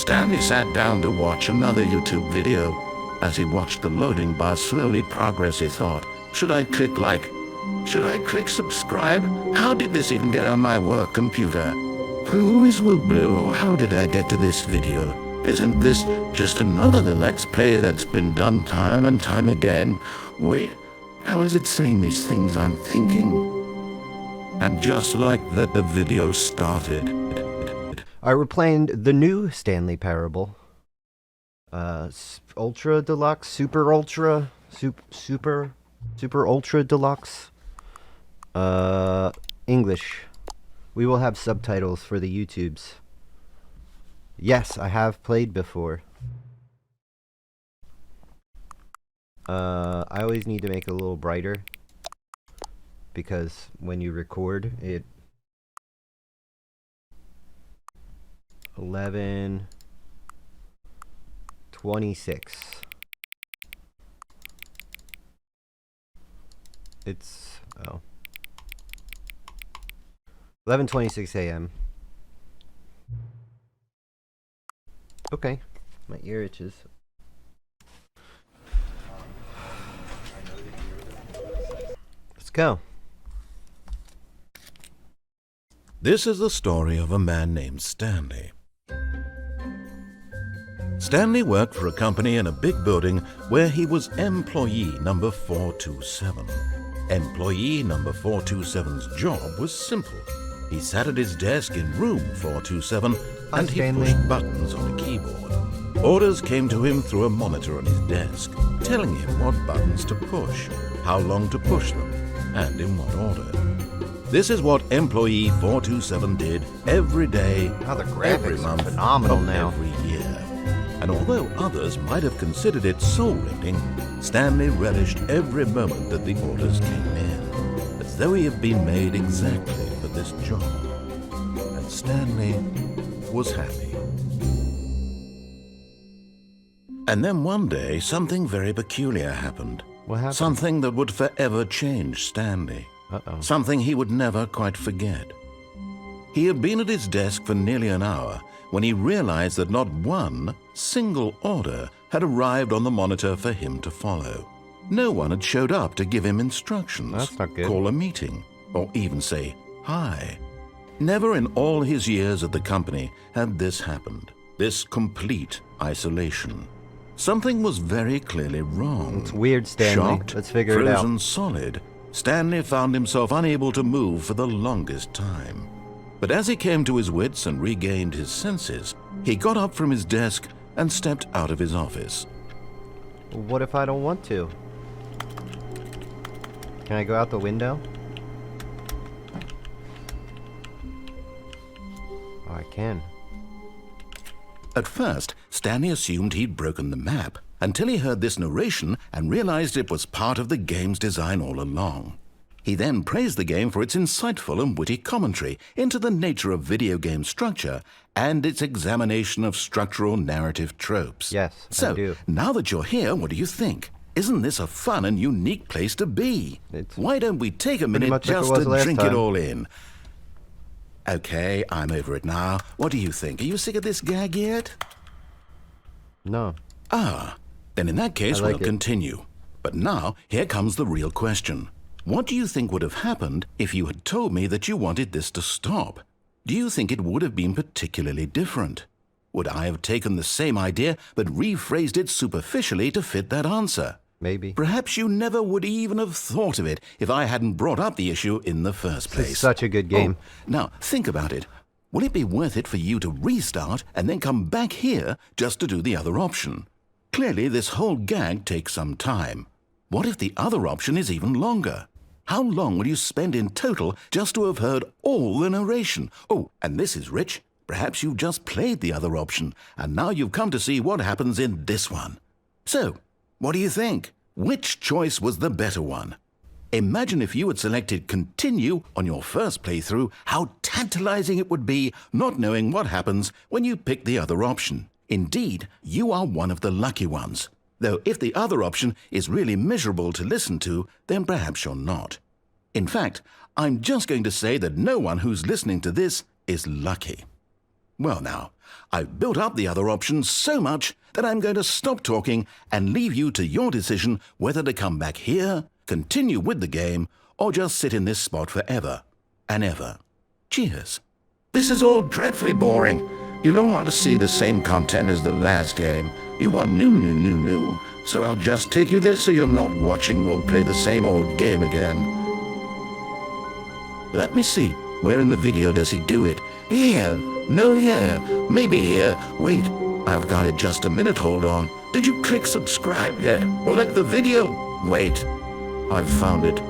Stanley sat down to watch another YouTube video. As he watched the loading bar slowly progress, he thought, should I click like? Should I click subscribe? How did this even get on my work computer? Who is Will Blue? How did I get to this video? Isn't this just another Deluxe play that's been done time and time again? Wait, how is it saying these things I'm thinking? And just like that, the video started. Alright, we're playing the new Stanley Parable. Ultra Deluxe, Super Ultra, Super Ultra Deluxe. English. We will have subtitles for the YouTubes. Yes, I have played before. I always need to make it a little brighter, because when you record it 11:26. It's 11:26 a.m. Okay, my ear itches. Let's go. This is the story of a man named Stanley. Stanley worked for a company in a big building where he was employee number 427. Employee number 427's job was simple. He sat at his desk in room 427 and he pushed buttons on a keyboard. Orders came to him through a monitor on his desk, telling him what buttons to push, how long to push them, and in what order. This is what employee 427 did every day, every month, phenomenal now. every year. And although others might have considered it soul-rending, Stanley relished every moment that the orders came in, as though he had been made exactly for this job. And Stanley was happy. And then one day, something very peculiar happened. What happened? Something that would forever change Stanley. Something he would never quite forget. He had been at his desk for nearly an hour when he realized that not one single order had arrived on the monitor for him to follow. No one had showed up to give him instructions, That's not good. call a meeting, or even say hi. Never in all his years at the company had this happened, this complete isolation. Something was very clearly wrong. It's weird, Stanley. Shocked, Let's figure it out. frozen solid, Stanley found himself unable to move for the longest time. But as he came to his wits and regained his senses, he got up from his desk and stepped out of his office. What if I don't want to? Can I go out the window? Oh, I can. At first, Stanley assumed he'd broken the map until he heard this narration and realized it was part of the game's design all along. He then praised the game for its insightful and witty commentary into the nature of video game structure and its examination of structural narrative tropes. Yes, so, I do. now that you're here, what do you think? Isn't this a fun and unique place to be? Why don't we take a minute just to drink it all in? Okay, I'm over it now. What do you think? Are you sick of this gag yet? No. Ah, then in that case we'll continue. But now, here comes the real question. What do you think would have happened if you had told me that you wanted this to stop? Do you think it would have been particularly different? Would I have taken the same idea but rephrased it superficially to fit that answer? Maybe. Perhaps you never would even have thought of it if I hadn't brought up the issue in the first place. This is such a good game. Now, think about it. Will it be worth it for you to restart and then come back here just to do the other option? Clearly, this whole gag takes some time. What if the other option is even longer? How long will you spend in total just to have heard all the narration? Oh, and this is rich. Perhaps you've just played the other option, and now you've come to see what happens in this one. So, what do you think? Which choice was the better one? Imagine if you had selected continue on your first playthrough, how tantalizing it would be not knowing what happens when you pick the other option. Indeed, you are one of the lucky ones. Though if the other option is really miserable to listen to, then perhaps you're not. In fact, I'm just going to say that no one who's listening to this is lucky. Well now, I've built up the other options so much that I'm going to stop talking and leave you to your decision whether to come back here, continue with the game, or just sit in this spot forever and ever. Cheers. This is all dreadfully boring. You don't want to see the same content as the last game. You want new. So I'll just take you there so you're not watching or play the same old game again. Let me see. Where in the video does he do it? Here. No, here. Maybe here. Wait. I've got it just a minute. Hold on. Did you click subscribe yet? Or like the video? Wait. I've found it.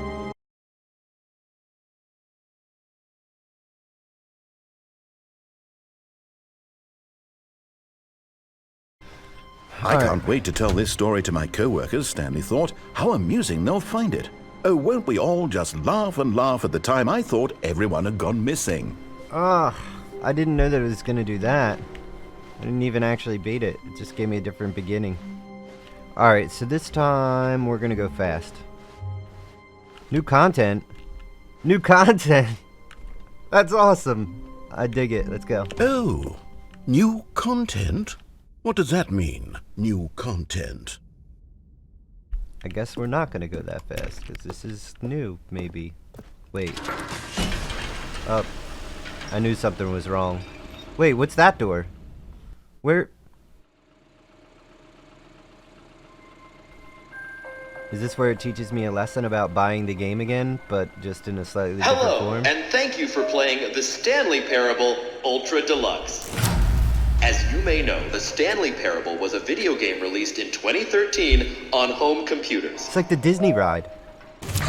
I can't wait to tell this story to my co-workers, Stanley thought. How amusing they'll find it. Oh, won't we all just laugh and laugh at the time I thought everyone had gone missing. Ah, I didn't know that it was going to do that. I didn't even actually beat it. It just gave me a different beginning. Alright, so this time we're going to go fast. New content? New content! That's awesome! I dig it. Let's go. Oh, new content? What does that mean, new content? I guess we're not going to go that fast, because this is new, maybe. Wait. Oh. I knew something was wrong. Wait, what's that door? Where? Is this where it teaches me a lesson about buying the game again, but just in a slightly different form? Hello, and thank you for playing the Stanley Parable Ultra Deluxe. As you may know, the Stanley Parable was a video game released in 2013 on home computers. It's like the Disney ride.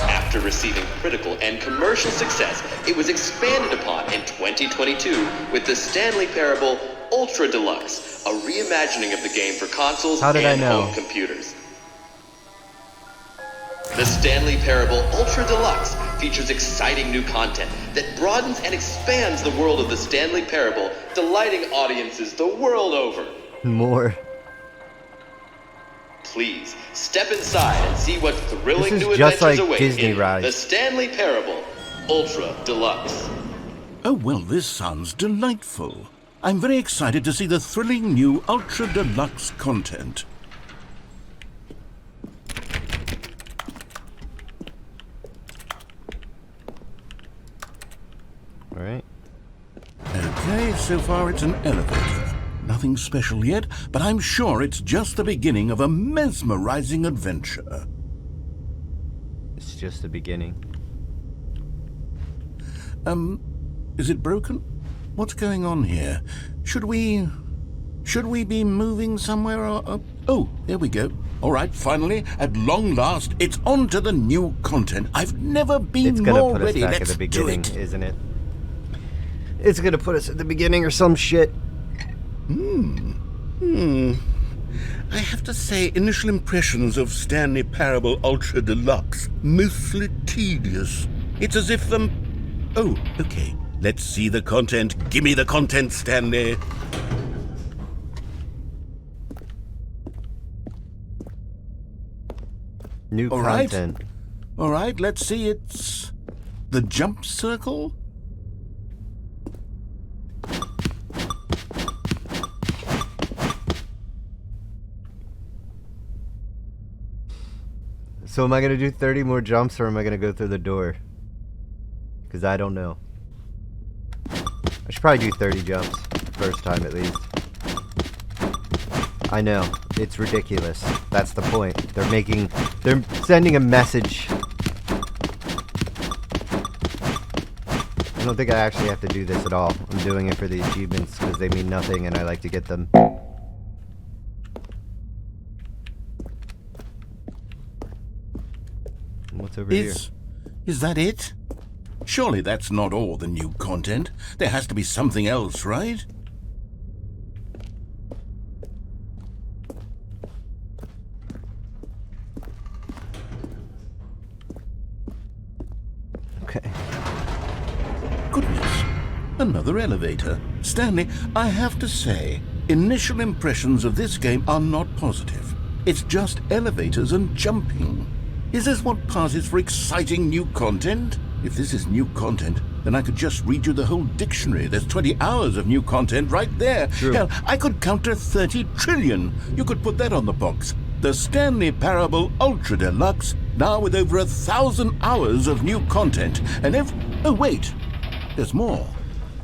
After receiving critical and commercial success, it was expanded upon in 2022 with the Stanley Parable Ultra Deluxe, a reimagining of the game for consoles and home computers. The Stanley Parable Ultra Deluxe features exciting new content that broadens and expands the world of the Stanley Parable, delighting audiences the world over. More. Please, step inside and see what thrilling new just adventures like await Disney in rides. the Stanley Parable Ultra Deluxe. Oh, well, this sounds delightful. I'm very excited to see the thrilling new Ultra Deluxe content. Alright. Okay, so far it's an elevator. Nothing special yet, but I'm sure it's just the beginning of a mesmerizing adventure. It's just the beginning. Is it broken? What's going on here? Should we be moving somewhere or... Oh, there we go. All right, finally, at long last, it's on to the new content. I've never been more ready. It's gonna put us back at the beginning, isn't it? It's gonna put us at the beginning or some shit. I have to say, initial impressions of Stanley Parable Ultra Deluxe, mostly tedious. It's as if Oh, okay. Let's see the content. Gimme the content, Stanley. New content. All right, let's see. It's the jump circle. So am I going to do 30 more jumps or am I going to go through the door? Because I don't know. I should probably do 30 jumps. First time at least. I know. It's ridiculous. That's the point. They're sending a message. I don't think I actually have to do this at all. I'm doing it for the achievements because they mean nothing and I like to get them. What's over here? Is that it? Surely that's not all the new content. There has to be something else, right? Okay. Goodness. Another elevator. Stanley, I have to say, initial impressions of this game are not positive. It's just elevators and jumping. Is this what passes for exciting new content? If this is new content, then I could just read you the whole dictionary. There's 20 hours of new content right there. True. Hell, I could counter 30 trillion. You could put that on the box. The Stanley Parable Ultra Deluxe, now with over 1,000 hours of new content. And oh wait, there's more.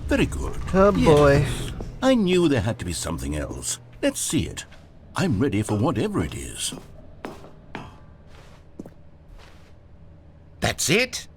Very good. Oh boy. Yes. I knew there had to be something else. Let's see it. I'm ready for whatever it is. That's it?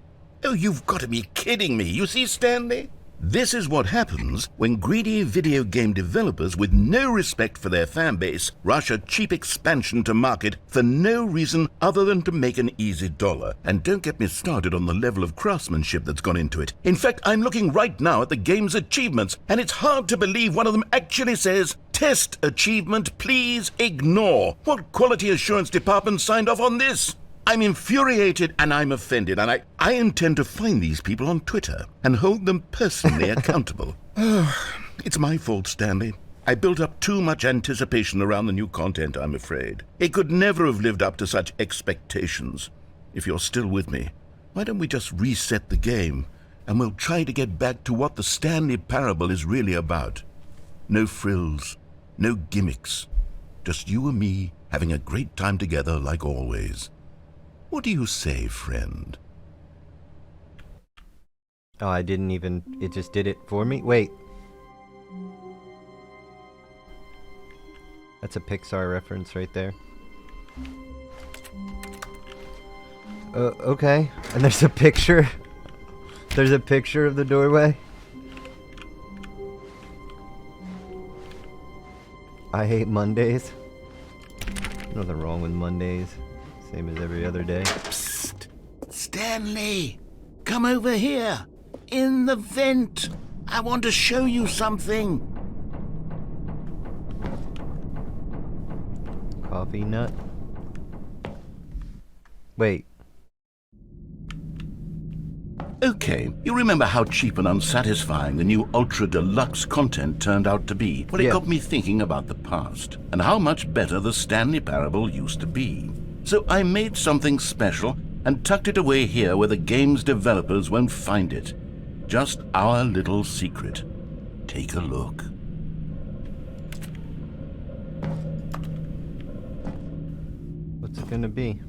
Oh, you've got to be kidding me. You see, Stanley? This is what happens when greedy video game developers with no respect for their fan base rush a cheap expansion to market for no reason other than to make an easy dollar. And don't get me started on the level of craftsmanship that's gone into it. In fact, I'm looking right now at the game's achievements, and it's hard to believe one of them actually says, "Test achievement, please ignore." What quality assurance department signed off on this? I'm infuriated and I'm offended, and I intend to find these people on Twitter and hold them personally accountable. It's my fault, Stanley. I built up too much anticipation around the new content, I'm afraid. It could never have lived up to such expectations. If you're still with me, why don't we just reset the game, and we'll try to get back to what the Stanley Parable is really about. No frills, no gimmicks. Just you and me having a great time together like always. What do you say, friend? Oh, I didn't even... It just did it for me? Wait. That's a Pixar reference right there. Okay. And there's a picture. There's a picture of the doorway. I hate Mondays. Nothing wrong with Mondays. Same as every other day. Psst! Stanley! Come over here! In the vent! I want to show you something! Coffee nut? Wait. Okay, you remember how cheap and unsatisfying the new Ultra Deluxe content turned out to be? Well, it Yeah. got me thinking about the past, and how much better the Stanley Parable used to be. So I made something special and tucked it away here where the game's developers won't find it. Just our little secret. Take a look. What's it gonna be?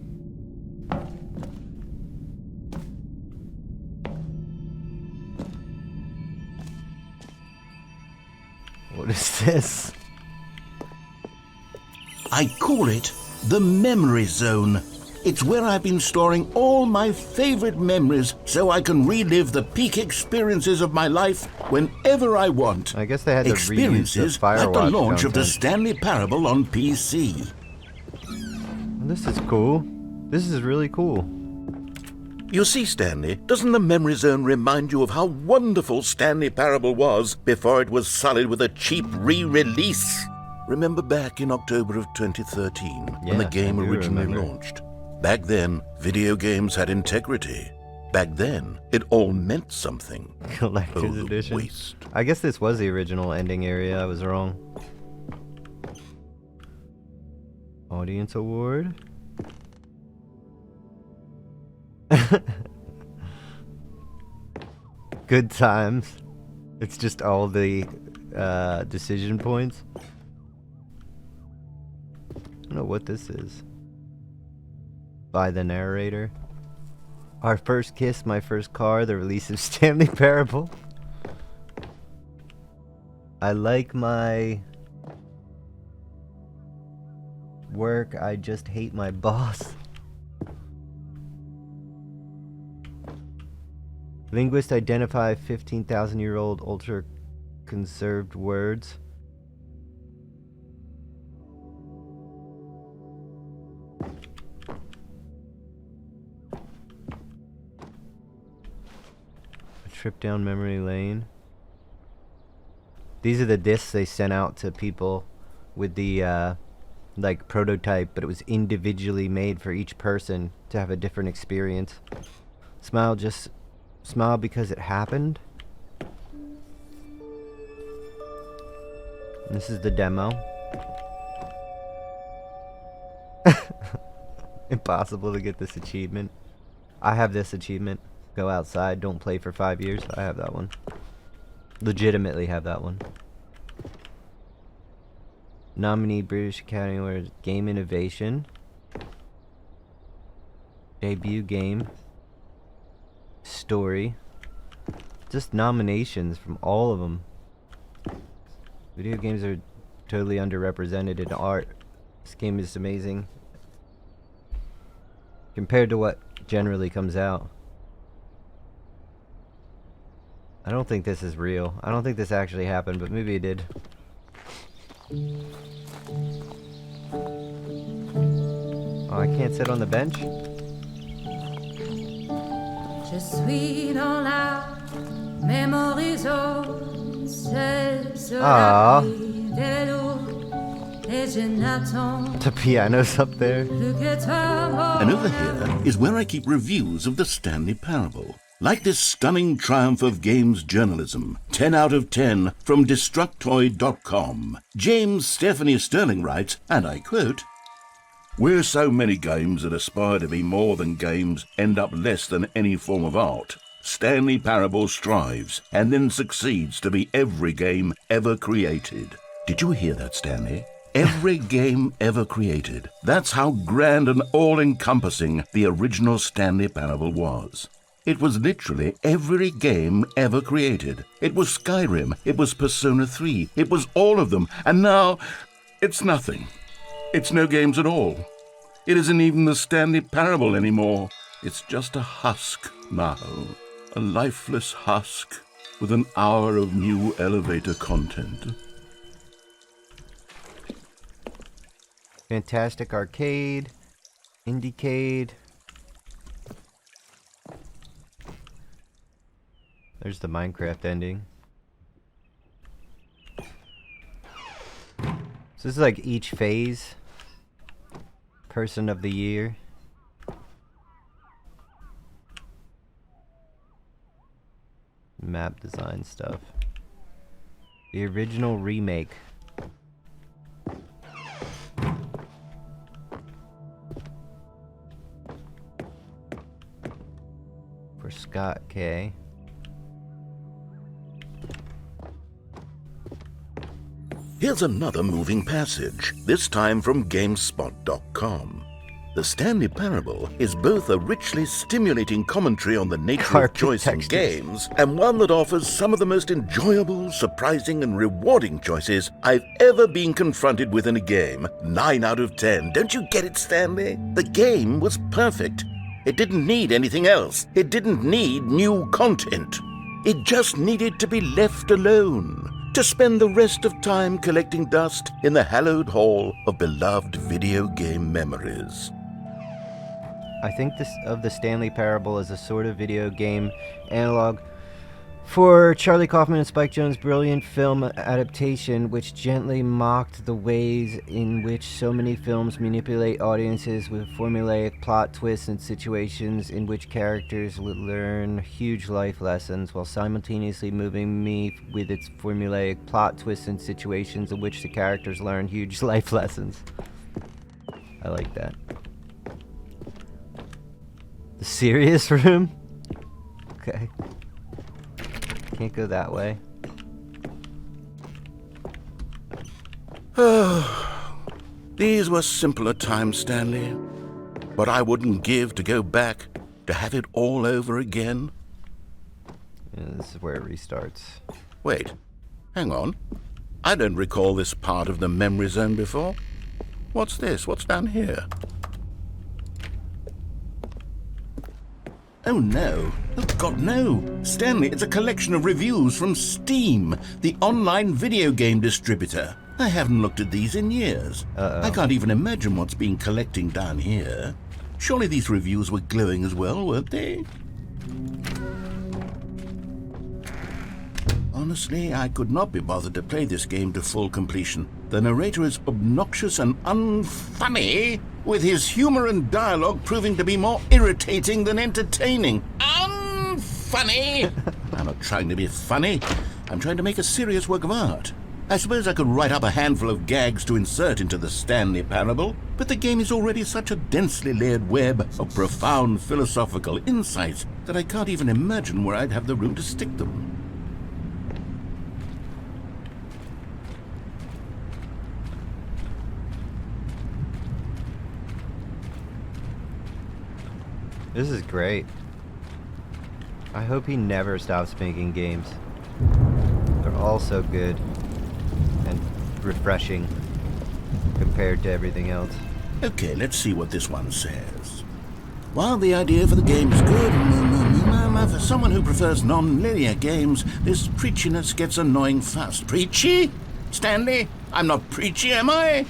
What is this? I call it the Memory Zone. It's where I've been storing all my favorite memories so I can relive the peak experiences of my life whenever I want. I guess they had to reuse the Experiences Firewatch at the launch of the content. Stanley Parable on PC. This is cool. This is really cool. You see, Stanley, doesn't the Memory Zone remind you of how wonderful Stanley Parable was before it was sullied with a cheap re-release? Remember back in October of 2013, when the Yeah, game I do originally remember. launched? Back then, video games had integrity. Back then, it all meant something. Collector's Oh, the edition. waste. I guess this was the original ending area. I was wrong. Audience award. Good times. It's just all the decision points. I don't know what this is. By the narrator. Our first kiss, my first car, the release of Stanley Parable. I like my work, I just hate my boss. Linguists identify 15,000-year-old ultra-conserved words. A trip down memory lane. These are the discs they sent out to people with the like prototype, but it was individually made for each person to have a different experience. Smile because it happened. This is the demo. Impossible to get this achievement. I have this achievement. Go outside, don't play for 5 years. I have that one. Legitimately have that one. Nominee British Academy Award Game Innovation. Debut game. Story. Just nominations from all of them. Video games are totally underrepresented in art. This game is amazing compared to what generally comes out. I don't think this is real. I don't think this actually happened, but maybe it did. Oh, I can't sit on the bench? Je suis dans la mémorisation, celle sur la vie des loups, et je n'attends The piano's up there. plus que toi. And over here is where I keep reviews of the Stanley Parable. Like this stunning triumph of games journalism, 10 out of 10 from Destructoid.com. James Stephanie Sterling writes, and I quote, "Where so many games that aspire to be more than games end up less than any form of art, Stanley Parable strives and then succeeds to be every game ever created." Did you hear that, Stanley? Every game ever created. That's how grand and all-encompassing the original Stanley Parable was. It was literally every game ever created. It was Skyrim, it was Persona 3, it was all of them, and now it's nothing. It's no games at all. It isn't even the Stanley Parable anymore. It's just a husk now. A lifeless husk with an hour of new elevator content. Fantastic Arcade. Indiecade. There's the Minecraft ending. So this is like each phase. Person of the Year. Map design stuff. The original remake. For Scott K. Here's another moving passage, this time from GameSpot.com. The Stanley Parable is both a richly stimulating commentary on the nature of choice in games and one that offers some of the most enjoyable, surprising, and rewarding choices I've ever been confronted with in a game. 9 out of 10. Don't you get it, Stanley? The game was perfect. It didn't need anything else. It didn't need new content. It just needed to be left alone, to spend the rest of time collecting dust in the hallowed hall of beloved video game memories. I think this of the Stanley Parable as a sort of video game analog for Charlie Kaufman and Spike Jonze' brilliant film adaptation, which gently mocked the ways in which so many films manipulate audiences with formulaic plot twists and situations in which characters learn huge life lessons, while simultaneously moving me with its formulaic plot twists and situations in which the characters learn huge life lessons. I like that. The serious room? Okay. Can't go that way. These were simpler times, Stanley. But I wouldn't give to go back to have it all over again. Yeah, this is where it restarts. Wait, hang on. I don't recall this part of the memory zone before. What's this? What's down here? Oh no. Oh God, no. Stanley, it's a collection of reviews from Steam, the online video game distributor. I haven't looked at these in years. I can't even imagine what's been collecting down here. Surely these reviews were glowing as well, weren't they? Honestly, I could not be bothered to play this game to full completion. The narrator is obnoxious and unfunny, with his humor and dialogue proving to be more irritating than entertaining. Unfunny! I'm not trying to be funny. I'm trying to make a serious work of art. I suppose I could write up a handful of gags to insert into the Stanley Parable, but the game is already such a densely layered web of profound philosophical insights that I can't even imagine where I'd have the room to stick them. This is great. I hope he never stops making games. They're all so good and refreshing compared to everything else. Okay, let's see what this one says. While the idea for the game is good, for someone who prefers non-linear games, this preachiness gets annoying fast. Preachy? Stanley? I'm not preachy, am I?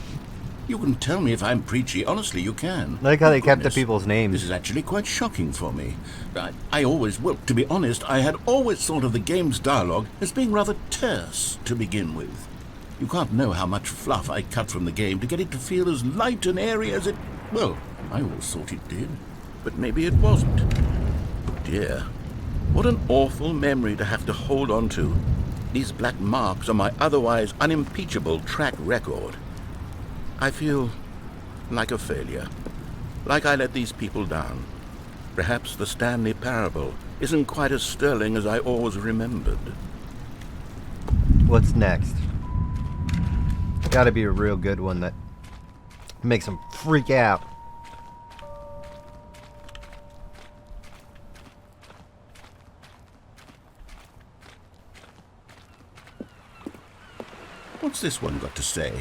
You can tell me if I'm preachy. Honestly, you can. I like how they kept the Goodness, people's names. This is actually quite shocking for me. I always, well, to be honest, I had always thought of the game's dialogue as being rather terse to begin with. You can't know how much fluff I cut from the game to get it to feel as light and airy as it... Well, I always thought it did, but maybe it wasn't. Oh dear, what an awful memory to have to hold on to. These black marks on my otherwise unimpeachable track record. I feel like a failure, like I let these people down. Perhaps the Stanley Parable isn't quite as sterling as I always remembered. What's next? Gotta be a real good one that makes them freak out. What's this one got to say?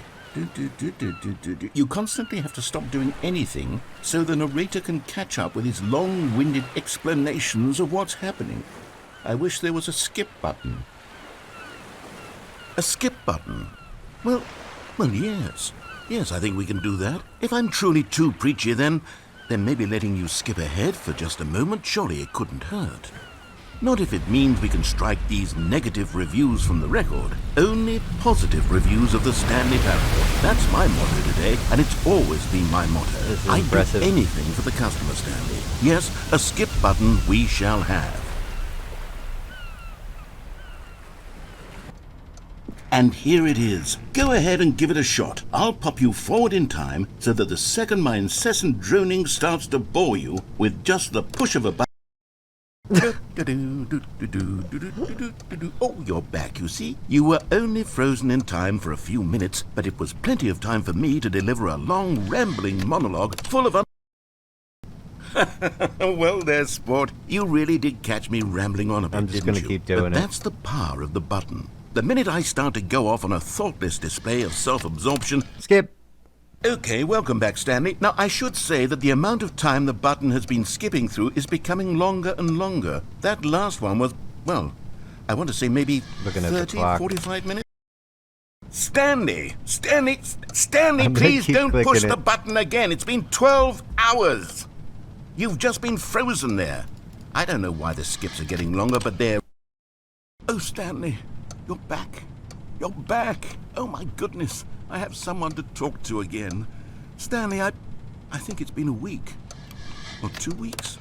You constantly have to stop doing anything so the narrator can catch up with his long-winded explanations of what's happening. I wish there was a skip button. A skip button? Well, yes. Yes, I think we can do that. If I'm truly too preachy, then maybe letting you skip ahead for just a moment, surely it couldn't hurt. Not if it means we can strike these negative reviews from the record. Only positive reviews of the Stanley Parable. That's my motto today, and it's always been my motto. This is I'd impressive. do anything for the customer, Stanley. Yes, a skip button we shall have. And here it is. Go ahead and give it a shot. I'll pop you forward in time so that the second my incessant droning starts to bore you with just the push of a button. Oh, you're back, you see. You were only frozen in time for a few minutes, but it was plenty of time for me to deliver a long, rambling monologue full of Well, there, sport. You really did catch me rambling on a bit, I'm just didn't gonna you? keep doing But it. that's the power of the button. The minute I start to go off on a thoughtless display of self-absorption... Skip. Okay, welcome back, Stanley. Now, I should say that the amount of time the button has been skipping through is becoming longer and longer. That last one was, well, I want to say maybe Looking at the 30, clock. 45 minutes? Stanley, I'm gonna please keep don't push clicking the it. button again. It's been 12 hours. You've just been frozen there. I don't know why the skips are getting longer, but they're... Oh, Stanley, you're back. You're back. Oh, my goodness. I have someone to talk to again. Stanley, I think it's been a week. Or 2 weeks.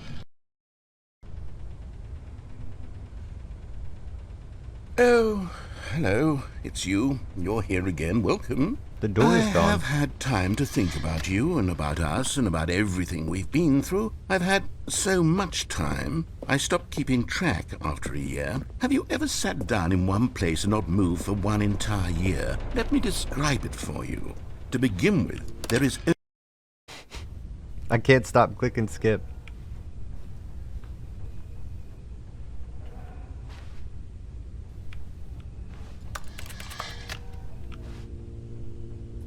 Oh, hello. It's you. You're here again. Welcome. The door is I gone. have had time to think about you and about us and about everything we've been through. I've had so much time, I stopped keeping track after a year. Have you ever sat down in one place and not moved for one entire year? Let me describe it for you. To begin with, there is... I can't stop clicking skip.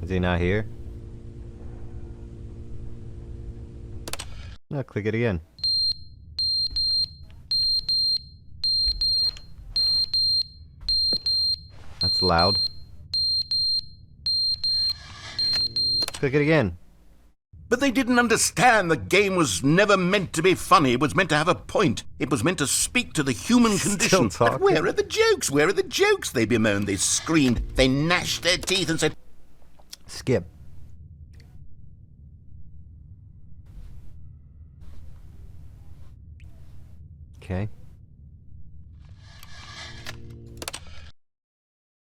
Is he not here? No, click it again. That's loud. Click it again. But they didn't understand the game was never meant to be funny. It was meant to have a point. It was meant to speak to the human condition. talking. But where are the jokes? Where are the jokes? They bemoaned, they screamed, they gnashed their teeth and said... Skip. Okay.